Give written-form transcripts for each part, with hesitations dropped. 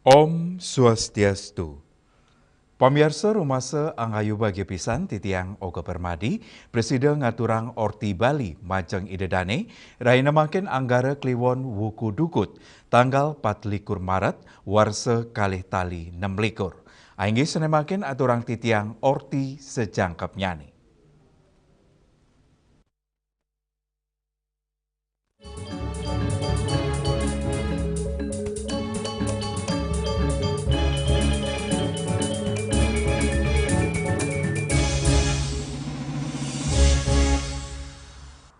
Om Swastiastu. Pamirsa rumasa anghayu bagi pisan titiang Oga Permadi, Presiden ngaturang Orti Bali Majeng Idedane, raina makin anggara kliwon wuku dukut, tanggal 24 Maret, warsa kalih tali 6 likur. Ainggi senemakin aturang titiang Orti sejangkap nyani.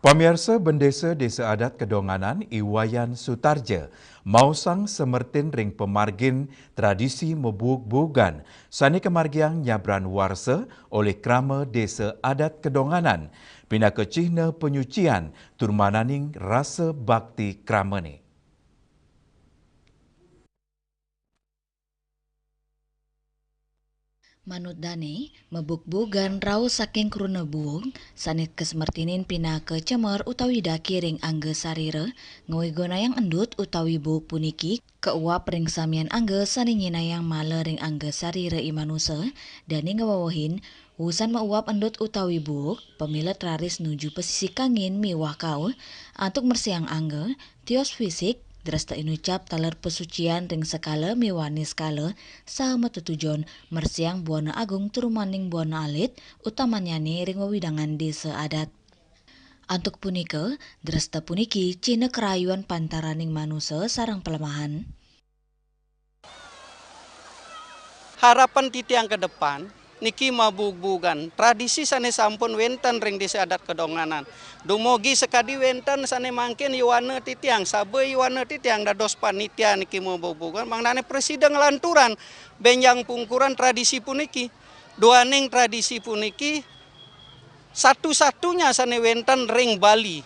Pamirsa bendesa desa adat Kedonganan Iwayan Sutarja mausang semertin ring pemargin tradisi mebug-bugan sani kemargiang nyabran warsa oleh krama desa adat Kedonganan pina ke cihna penyucian turmananing rasa bakti kramane. Manut Dane, mebuk-bugan rau saking kruna buung, sanit kesemertinin pina ke cemer utawi daki ring angge sarire, ngawigona endut utawi bu puniki, keuap ring samian angge sani nyinayang male ring angge sarire imanusa, dani ngawawahin, usan mauap endut utawi buuk, pemilet raris nuju pesisi kangin miwah kau, antuk mersiang angge, tios fisik, drasta inucap taler pesucian ring sekala miwani skala sama tutujon mersiang buana agung turumaning buana alit utamanyane ring wewidangan desa adat. Antuk punika, drasta puniki cina kerayuan pantaraning manusia sarang pelemahan. Harapan titiang ke depan niki mabug-bugan tradisi sane sampun wenten ring desa adat Kedonganan. Dumogi sekadi wenten sane mangkin yuwana titiang sabe yuwana titiang dados panitia niki mabug-bugan mangnane presiden lanturan benjang pungkuran tradisi puniki. Duaning tradisi puniki satu-satunya sane wenten ring Bali.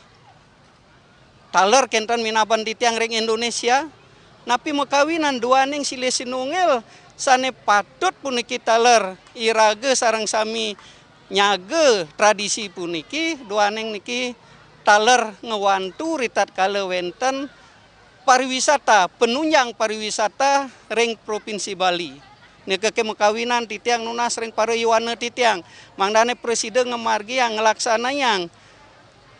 Taler kentan minaban titiang ring Indonesia. Napi mekawinan duaning sile sinungil sane patut puniki taler irage sarang sami nyage tradisi puniki duaning niki taler ngewantu ritat kala wenten pariwisata penunjang pariwisata ring provinsi Bali. Nike mekawinan titiang nunas ring pariwana titiang mangdane presiden ngemargi yang ngelaksanayang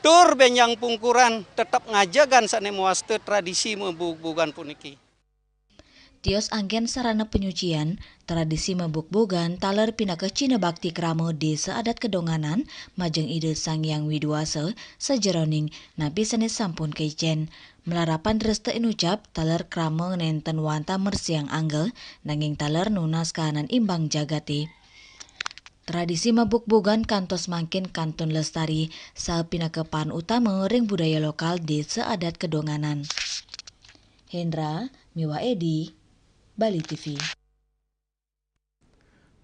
tur benjang pungkuran tetap ngajagan sane muaste tradisi mebug-bugan puniki. Tios anggen sarana penyucian, tradisi mebuk-bugan taler pinaka Cina bakti krama desa adat Kedonganan, majeng ide sang yang widuasa, sejeroning nabi sane sampun keicen. Melarapan resta inucap taler krama nenten wanta mersiang angge, nanging taler nunas kahanan imbang jagati. Tradisi mabuk-bugan kantos mangkin kantun lestari, sa pinakepan utama ring budaya lokal desa adat Kedonganan. Hendra, Miwa Edi, Bali TV.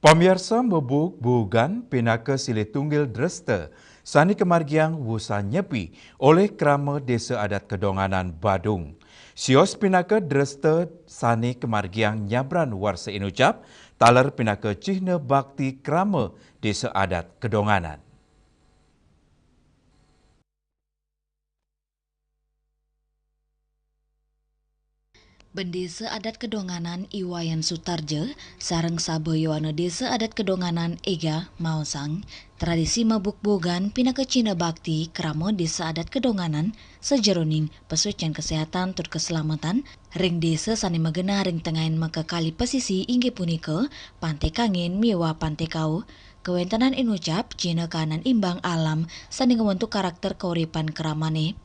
Pamirsa mebug-bugan pinaka sile tunggil dresta sani kemargiang wusa nyepi oleh krama desa adat Kedonganan Badung. Sios pinaka dresta sani kemargiang nyabran warsa inucap taler pinaka cihna bakti krama desa adat Kedonganan. Bendesa adat Kedonganan Iwayan Sutarja, sareng saboyoana desa adat Kedonganan Ega Maosang, tradisi mabuk-bugan pinaka Cina bakti kramo desa adat Kedonganan, sejeroning pesucian kesehatan tur keselamatan, ring desa sani magena ring tengahin maka kali pesisi ingge punika, pantai kangin miwa pantai kau, kewentanan inucap Cina kanan imbang alam sani ngewentuk karakter keuripan keramane.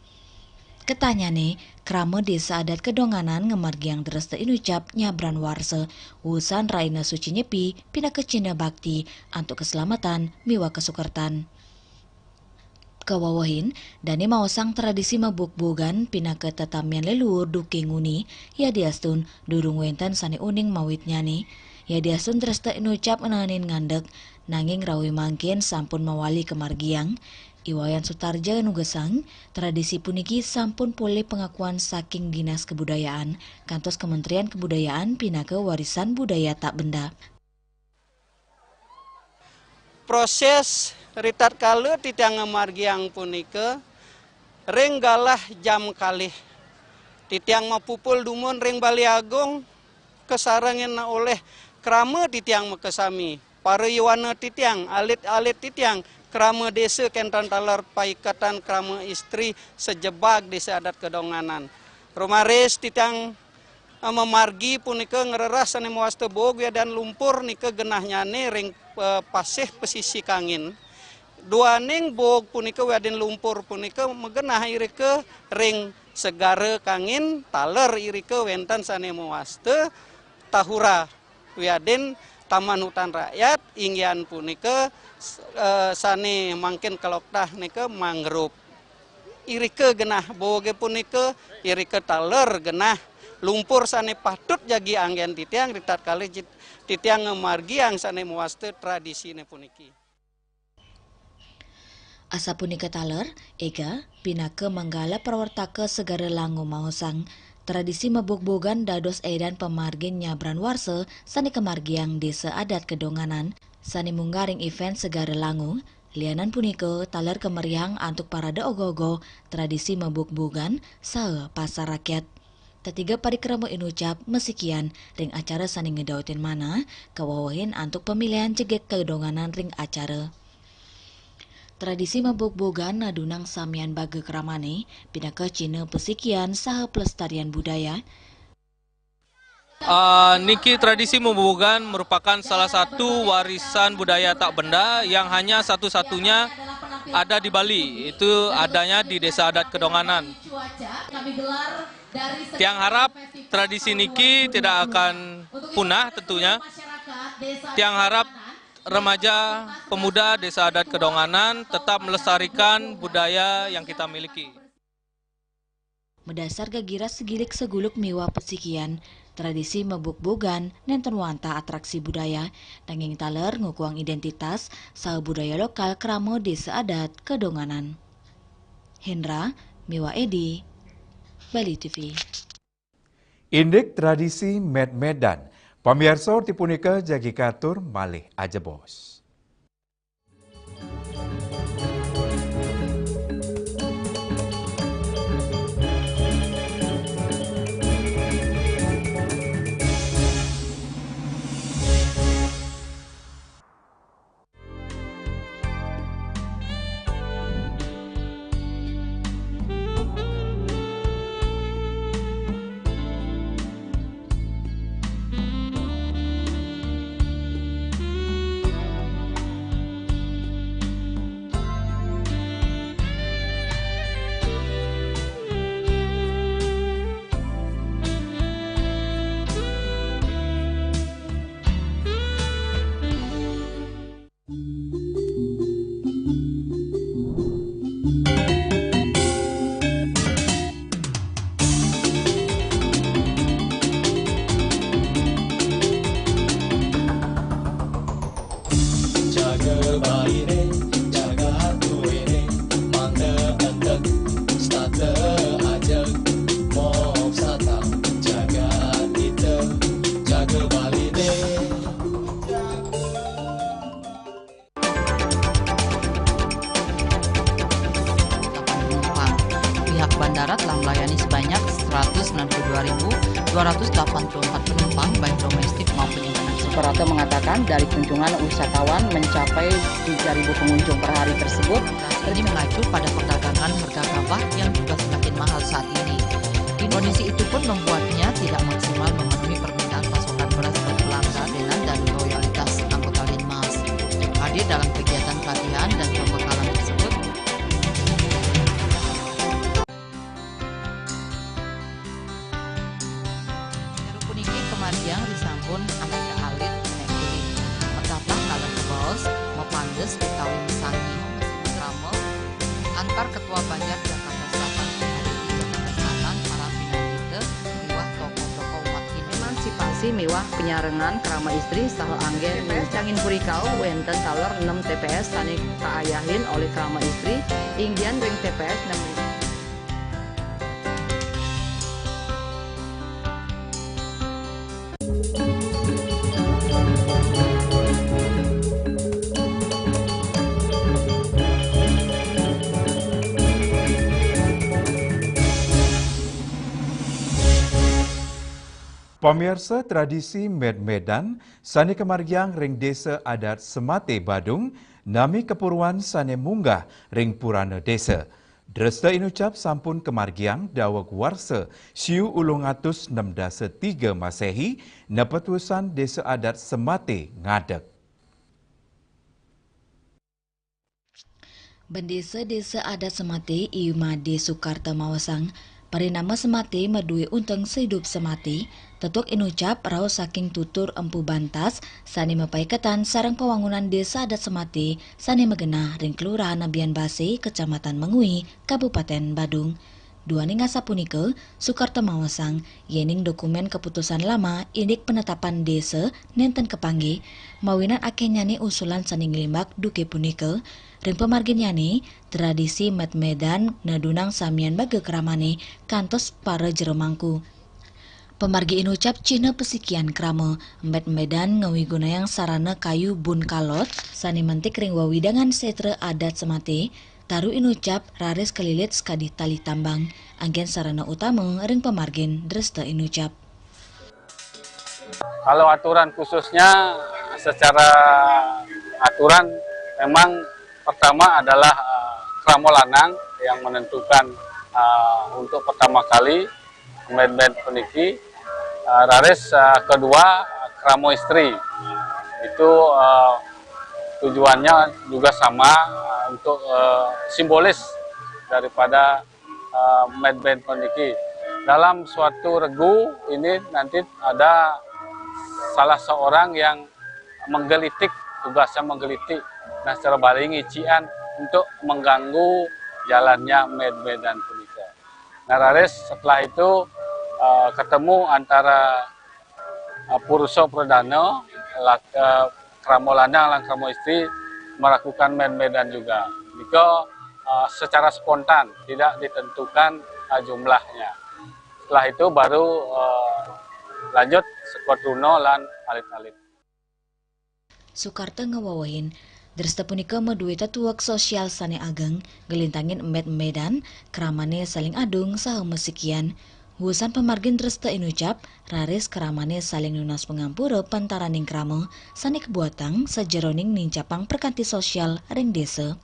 Ketanyane, krama desa adat Kedonganan ngemargiang dresta inucap nyabran warsa, usan raina suci nyepi, pina kecina bakti, antuk keselamatan, miwa kesukertan. Kawawahin, dani maosang tradisi mabuk-bugan pina ke tetamian leluhur duke nguni, ya diastun durung wenten sani uning mawit nyani. Ya diastun dresta inucap enanin ngandek, nanging rawi mangkin sampun mawali kemargiang. Iwayan Sutarja nugesang, tradisi puniki sampun pole pengakuan saking Dinas Kebudayaan, kantos Kementerian Kebudayaan pinaka warisan budaya tak benda. Proses ritat kala titiang ngemargiang punika ring galah jam kalih. Titiang mapupul dumun ring Bali Agung kesarangan oleh kerama titiang makasami. Para yuwana titiang, alit-alit titiang, kerama desa kentan talar paikatan kerama istri sejebak desa adat kedonganan. Romares titiang memargi punika ngereras sane muasta bog dan lumpur nika genah nyane ring pasih pesisi kangin. Dua ning bog punika waden lumpur punika megenah irike ring segara kangin taler irike wentan sane muasta tahura waden taman hutan rakyat inggian punika sane mangkin keloktah nika mangrove. Irike genah boge punika irike taler genah lumpur sane patut jagi anggen titiang ritat kali titiang ngemargi ang sane muaste tradisine puniki. Asa punika taler, ega pinake manggala perwartake segara langu mahosang tradisi mebog-bogan dados edan pemargin nyabran warse sani kemargiang desa adat kedonganan sani munggaring event segara langu. Lianan punika taler kemeriang antuk parade ogogo tradisi mebog-bogan saha pasar rakyat. Ketiga parikrama inucap mesikian ring acara sani ngedautin mana kawawahin antuk pemilihan jegek kedonganan ring acara. Tradisi mabog-bogan nadunang samian bage keramane pinaka cina pesikian saha pelestarian budaya. Niki tradisi membobogan merupakan salah satu warisan budaya tak benda yang hanya satu-satunya ada di Bali. Itu adanya di desa adat Kedonganan. Tiang harap tradisi niki tidak akan punah tentunya. Tiang harap remaja pemuda desa adat Kedonganan tetap melestarikan budaya yang kita miliki. Medasar gagira segilik seguluk miwa pesikian, tradisi mebog-bogan nenten wanta atraksi budaya, nanging taler ngukuang identitas saha budaya lokal kramo desa adat Kedonganan. Hendra, Miwa Edi, Bali TV. Indek tradisi med-medan, pamirsa Orti punika jagi katur malih aja bos. Bandara telah melayani sebanyak 192.284 penumpang baik domestik maupun internasional. Operator mengatakan dari kunjungan wisatawan mencapai 3.000 pengunjung per hari tersebut. Ini mengacu pada perdagangan harga gabah yang juga semakin mahal saat ini. Kondisi itu pun membuatnya tidak maksimal memenuhi permintaan pasokan beras berpelanggan dan loyalitas anggota Linmas. Hadir dalam kegiatan pelatihan dan pembekalan tersebut, Kemargiang disampun anak ke alit nek kulit. Metaplah kalau ke bos, mepandes utawi misangi. Ramo antar Ketua Banjar Jakarta Selatan hari di Jakarta Selatan para pinangite miwah tokoh-tokoh umat ini. Emansipasi miwah penyarengan kerama istri saha anggen cangin purikau wenten taler 6 TPS sani kaayahin oleh kerama istri inggian ring TPS 6. Pemirsa tradisi med-medan, sani kemargiang ring desa adat Semate Badung, nami kepuruan sane munggah ring purana desa. Dresta inucap sampun kemargiang dawak warsa siu ulung atus 603 Masehi nepetusan desa adat Semate ngadek. Bendesa-desa adat Semate Iumade Sukarta Mawasang parinama Semate medui unteng sehidup Semate tetuk inucap rau saking tutur empu bantas sani mepaiketan sarang pewangunan desa adat Semate sani megenah ring kelurahan Abian Base Kecamatan Mengui Kabupaten Badung. Duaning asa punika Sukarta Mawasang yening dokumen keputusan lama indik penetapan desa nenten kepanggih mawinan akeh nyani usulan saning limbak duke punika ring pemargin yani tradisi med-medan nadunang samian bage keramane kantos para jeremangku. Pemargi inucap cina pesikian krama med-medan ngawigunayang sarana kayu bun kalot sani mentik ring wawidangan setre adat Semate. Taru inucap raris kelilit sekadi tali tambang, anggen sarana utama ring pemargin dresta inucap. Kalau aturan khususnya secara aturan memang pertama adalah kramo lanang yang menentukan untuk pertama kali med-med puniki, raris kedua kramo istri itu tujuannya juga sama untuk simbolis daripada med-med puniki. Dalam suatu regu ini nanti ada salah seorang yang menggelitik, tugasnya menggelitik. Nah, secara baling ician untuk mengganggu jalannya med-medan punika. Nah, raris setelah itu ketemu antara Puruso Perdana, kramo lanang lan kramo istri melakukan med-medan juga. Jika secara spontan, tidak ditentukan jumlahnya. Setelah itu baru lanjut sekuat runo lan alit-alit. Sukarta ngawawahin dresta punika medue tatuak sosial sane ageng gelintangin med-medan keramane saling adung saha mesikian. Husan pemargin dresta inucap raris keramane saling nunas pengampura pantaraning krama sane kebuatang sajeroning nincapang perkanti sosial ring desa.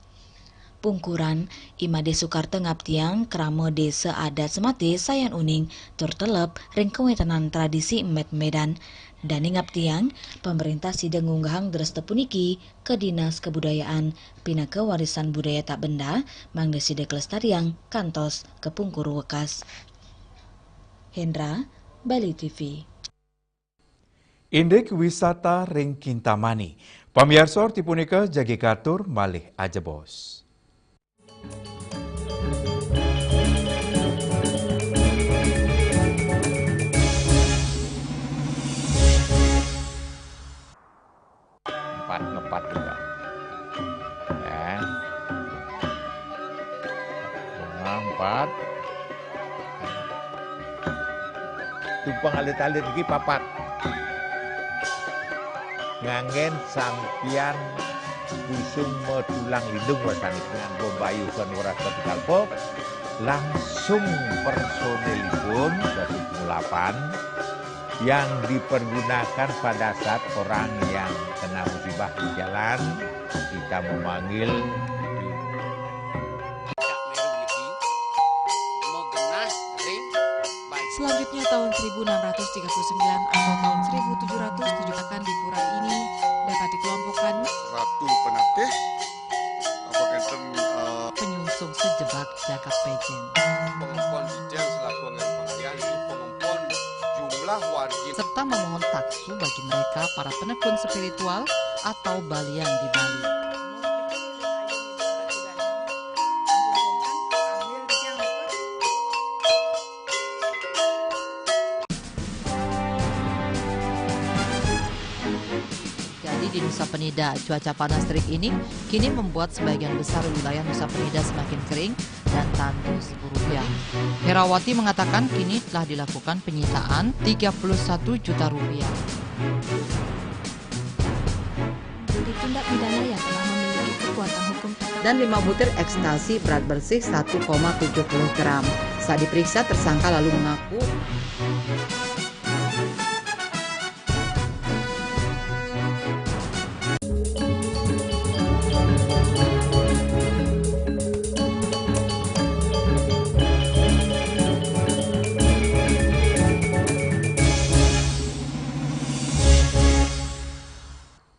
Pungkuran Imade Sukarta ngaptiang krama desa adat Semate sayan uning turtelep ring kewetanan tradisi med-medan. Dani ngaptiang pemerintah sidang ngunggahang dresta puniki ke Dinas Kebudayaan Pinaka Warisan Budaya Tak Benda mangda sida kelestariang kantos ke Pungkur Wekas. Hendra, Bali TV. Indek wisata ring Kintamani. Pamirsa Orti punika jagi katur malih aja bos. Ngepat juga. Ya. Empat. Tumpang alit-alit lagi papat. Ngangen sampian busung tulang lindung wasani dengan bombayu kan waras kapital pop langsung personelipun dari 8 yang dipergunakan pada saat orang yang kena musibah di jalan kita memanggil. Selanjutnya tahun 1639 atau tahun 1707 akan di pura ini dapat dikelompokkan Ratu Penateh, penyungsung sejebak jagat pejen. pengempon dijang selaku pengalian itu pengempon jumlah warga Serta memohon taksu bagi mereka para penekun spiritual atau balian di Bali. Di Nusa Penida, cuaca panas terik ini kini membuat sebagian besar wilayah Nusa Penida semakin kering dan tandus rupiah. Herawati mengatakan kini telah dilakukan penyitaan 31 juta rupiah. Tindak pidana yang telah memiliki kekuatan hukum Dan 5 butir ekstasi berat bersih 1,70 gram. Saat diperiksa tersangka lalu mengaku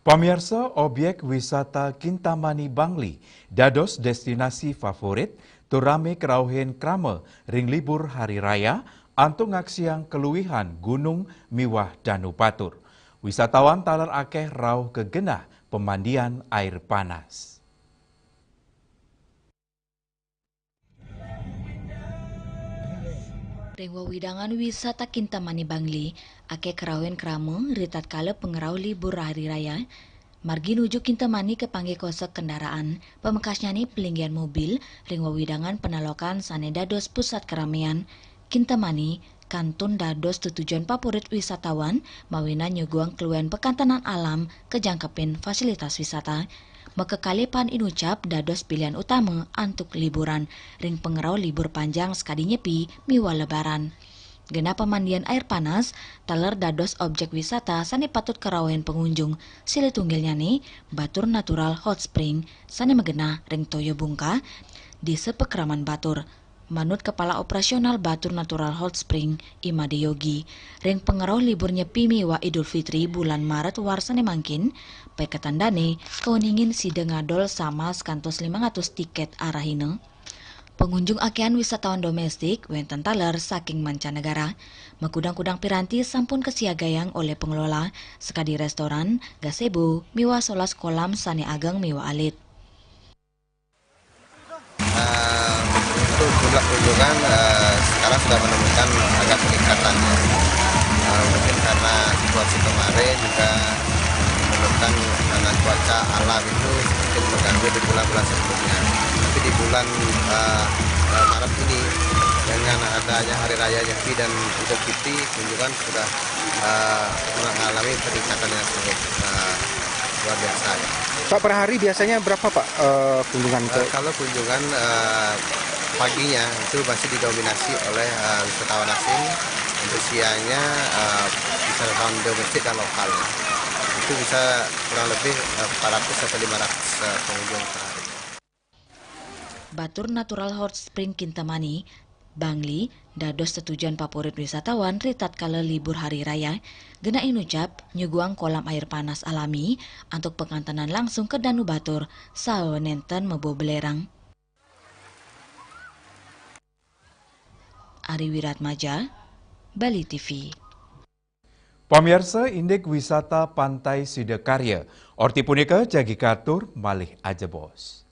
Pamirsa, objek wisata Kintamani Bangli dados destinasi favorit turame kerauhen krama ring libur hari raya antung ngaksiang keluihan gunung miwah Danu Batur. Wisatawan taler akeh rauh kegenah pemandian air panas. Ring wawidangan wisata Kintamani Bangli, ake kerauhen krama ritat kala pengerau libur hari raya, margi nuju Kintamani ke panggih kosek kendaraan, pemekasnya nih pelinggian mobil, ring wawidangan penalokan sane dados pusat keramaian, Kintamani, kantun dados tujuan favorit wisatawan, mawina nyuguang keluhan pekantanan alam, kejangkepin fasilitas wisata. Mekekalipan inucap dados pilihan utama untuk liburan, ring pengerau libur panjang sekadi nyepi miwa lebaran. Gena pemandian air panas, taler dados objek wisata sane patut kerauhen pengunjung. Sile tunggilnya nih, Batur Natural Hot Spring, sane megena ring toyo bungka, di sepekraman Batur. Manut Kepala Operasional Batur Natural Hot Spring, Imade Yogi, ring pengerau libur nyepi miwa Idul Fitri bulan Maret warsane mangkin, peketandane keuningin si dengadol sama sekantos 500 tiket arahine. Pengunjung akean wisatawan domestik wenten taler saking mancanegara. Mekudang-kudang piranti sampun kesiagayang oleh pengelola, sekadi restoran, gazebo, miwa solas kolam sane ageng miwa alit. Untuk jumlah kunjungan sekarang sudah menemukan agak peningkatan ya. Mungkin karena situasi kemarin juga menyebabkan karena cuaca alam itu sedikit mengganggu di bulan-bulan sebelumnya. Tapi di bulan Maret ini dengan adanya Hari Raya Nyepi dan Idul Fitri, kunjungan sudah mengalami peningkatan yang cukup luar biasa. Ya. Pak, per hari biasanya berapa Pak kunjungan? Kalau kunjungan paginya itu masih didominasi oleh wisatawan asing, untuk siangnya wisatawan domestik dan lokal. Itu bisa kurang lebih 400 sampai 500 pengunjung per hari. Batur Natural Hot Spring Kintamani, Bangli, dados tujuan favorit wisatawan ritat kala libur hari raya, gena inucap nyuguang kolam air panas alami untuk pengantanan langsung ke Danu Batur, sawenenten mebo belerang. Ari Wiratmaja, Bali TV. Pamirsa, indek wisata Pantai Sidakarya, Orti punika jagi katur malih aja bos.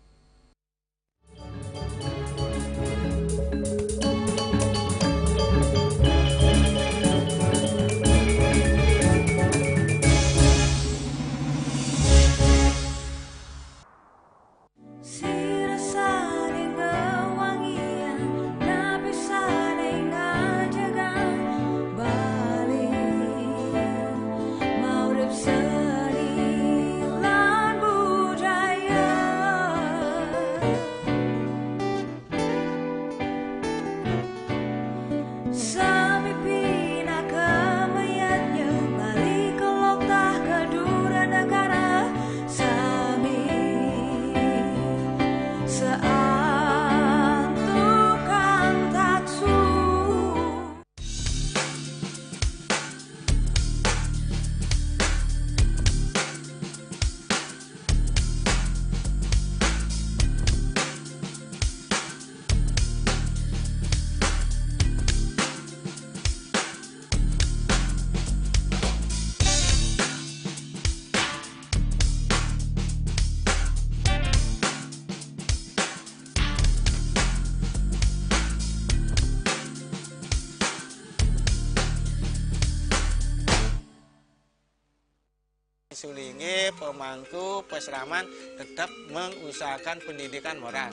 Sulingi pemangku peseraman tetap mengusahakan pendidikan moral.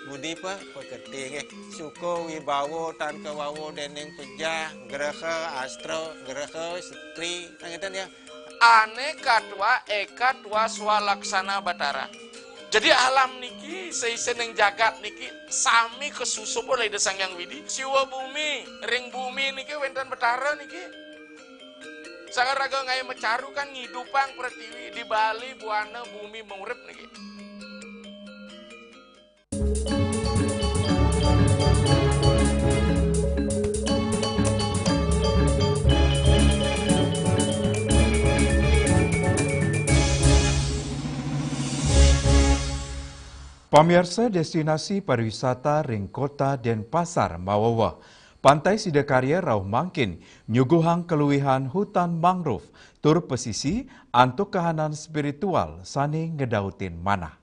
Budi pekerti suko wibawo tan kewawo dening pejah gereha astro gereha setri ngeten ya. Ane katwa eka tua swalaksana batara. Jadi alam niki seiseneng jagat niki sami kesusup oleh desang yang widi. Siwa bumi ring bumi niki wenten batara niki. Sangat raga ngai mecaru kan ngidupang pertiwi di Bali buana bumi mengurip niki. Pamirsa destinasi pariwisata ring kota Denpasar Mawawa, Pantai Sidakarya rauh mangkin nyuguhang keluihan hutan mangrove tur pesisi antuk kahanan spiritual sani ngedautin manah.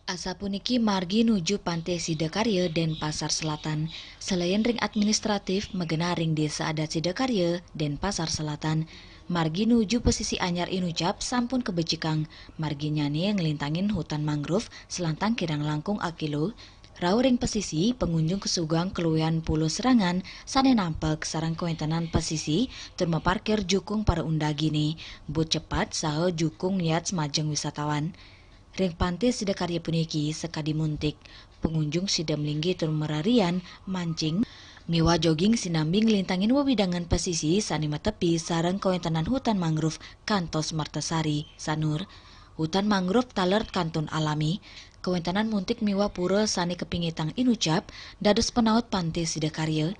Asapuniki margi nuju Pantai Sidakarya Denpasar Selatan. Selain ring administratif megena ring desa adat Sidakarya Denpasar Selatan, margi nuju pesisi anyar inucap sampun kebecikang. Margi nyane ngelintangin hutan mangrove selantang kirang langkung akilo. Rau ring pesisi pengunjung kesugang keluian pulau serangan sane nampak sarang kuentenan pesisi tur meparkir jukung para undagini. But cepat saha jukung niat semajeng wisatawan. Ring Pantai Sidakarya puniki sekadi muntik, pengunjung sida melinggi tur merarian, mancing, miwa jogging sinambing lintangin wawidangan pesisi sani tepi sarang kawentenan hutan mangrove kantos Martasari, Sanur. Hutan mangrove taler kantun alami, kawentenan muntik miwa pura sani kepingitang inucap, dados penaut Pantai Sidakarya.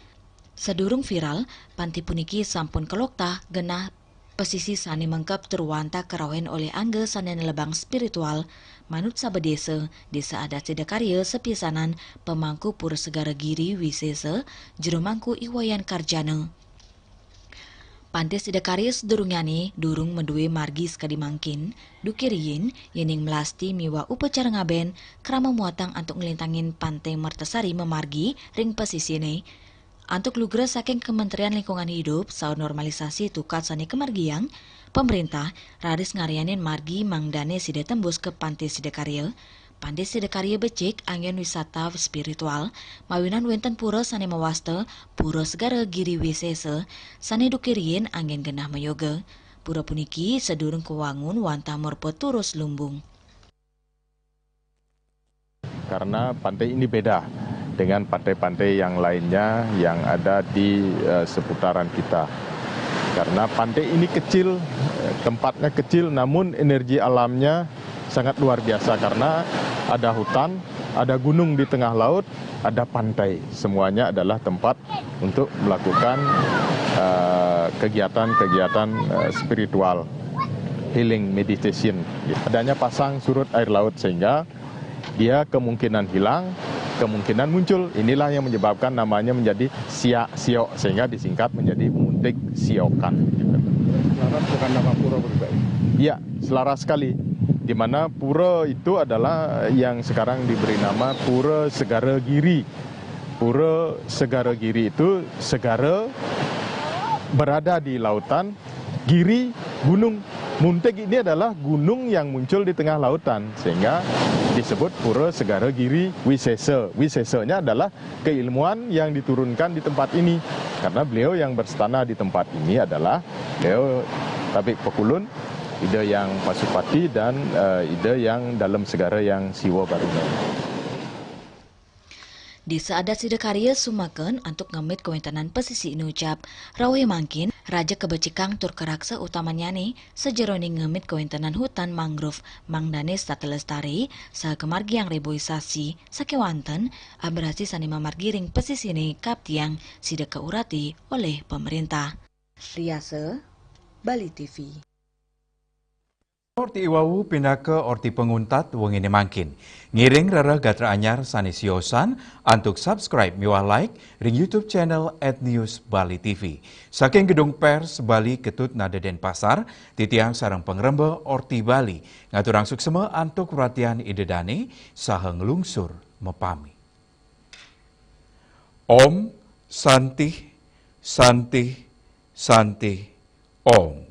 Sedurung viral, panti puniki sampun keloktah genah pesisi sani mengkep turwanta kerawen oleh angge sani lebang spiritual manut sabedesa desa adat Sidakarya sepisanan pemangku pura segara giri wisesa jerumangku iwayan karjana. Pantai Sidakarya sedurungyani durung menduwe margi sekadi mangkin dukiriyin yening melasti miwa upacara ngaben krama muatang antuk ngelintangin Pantai Martasari memargi ring pesisine. Antuk lugra saking Kementerian Lingkungan Hidup saur normalisasi tukat sani kemargiang, pemerintah raris ngarianin margi mangdane sida tembus ke Pantai Sidakarya. Pantai Sidakarya becik angin wisata spiritual, mawinan wenten pura sani mewasta, pura segara giri wisesa, sani dukiriin angin genah mayoga. Pura puniki sedurung kewangun wanta morpo turus lumbung. Karena pantai ini beda dengan pantai-pantai yang lainnya yang ada di seputaran kita. Karena pantai ini kecil, tempatnya kecil, namun energi alamnya sangat luar biasa karena ada hutan, ada gunung di tengah laut, ada pantai. Semuanya adalah tempat untuk melakukan kegiatan-kegiatan spiritual, healing, meditation. Adanya pasang surut air laut sehingga dia kemungkinan hilang, kemungkinan muncul. Inilah yang menyebabkan namanya menjadi siak-siok sehingga disingkat menjadi muntik siokan. Selaras bukan nama pura juga? Iya, selaras sekali. Di mana pura itu adalah yang sekarang diberi nama Pura Segara Giri. Pura Segara Giri itu segara berada di lautan, giri gunung. Muntik ini adalah gunung yang muncul di tengah lautan sehingga disebut Pura Segara Giri Wisesa. Wisesanya adalah keilmuan yang diturunkan di tempat ini. Karena beliau yang berstana di tempat ini adalah beliau Tabik Pekulun, ide yang Pasupati dan ide yang dalam segara yang Siwa Barunya. Desa adat Sidakarya sumaken antuk ngemit kewentanan pesisi inucap rawe mangkin raja kebecikang tur keraksa utamanya nih sejeroning ngemit kewentanan hutan mangrove mangdane satelestari saha kemargi yang reboisasi sakewanten abrasi sani mamargi ring pesisi nih kaptiang sida keurati oleh pemerintah. Riase Bali TV. Orti Iwawu pindah ke Orti Penguntat wengine mangkin. Ngiring rara gatra anyar sani siosan antuk subscribe miwah like ring YouTube channel @newsbali.tv. Saking gedung pers Bali Ketut Nada Denpasar, titiang sarang pengrembe Orti Bali ngaturang suksema antuk perhatian idedane saha ngelungsur mepami. Om Santi Santi Santi Om.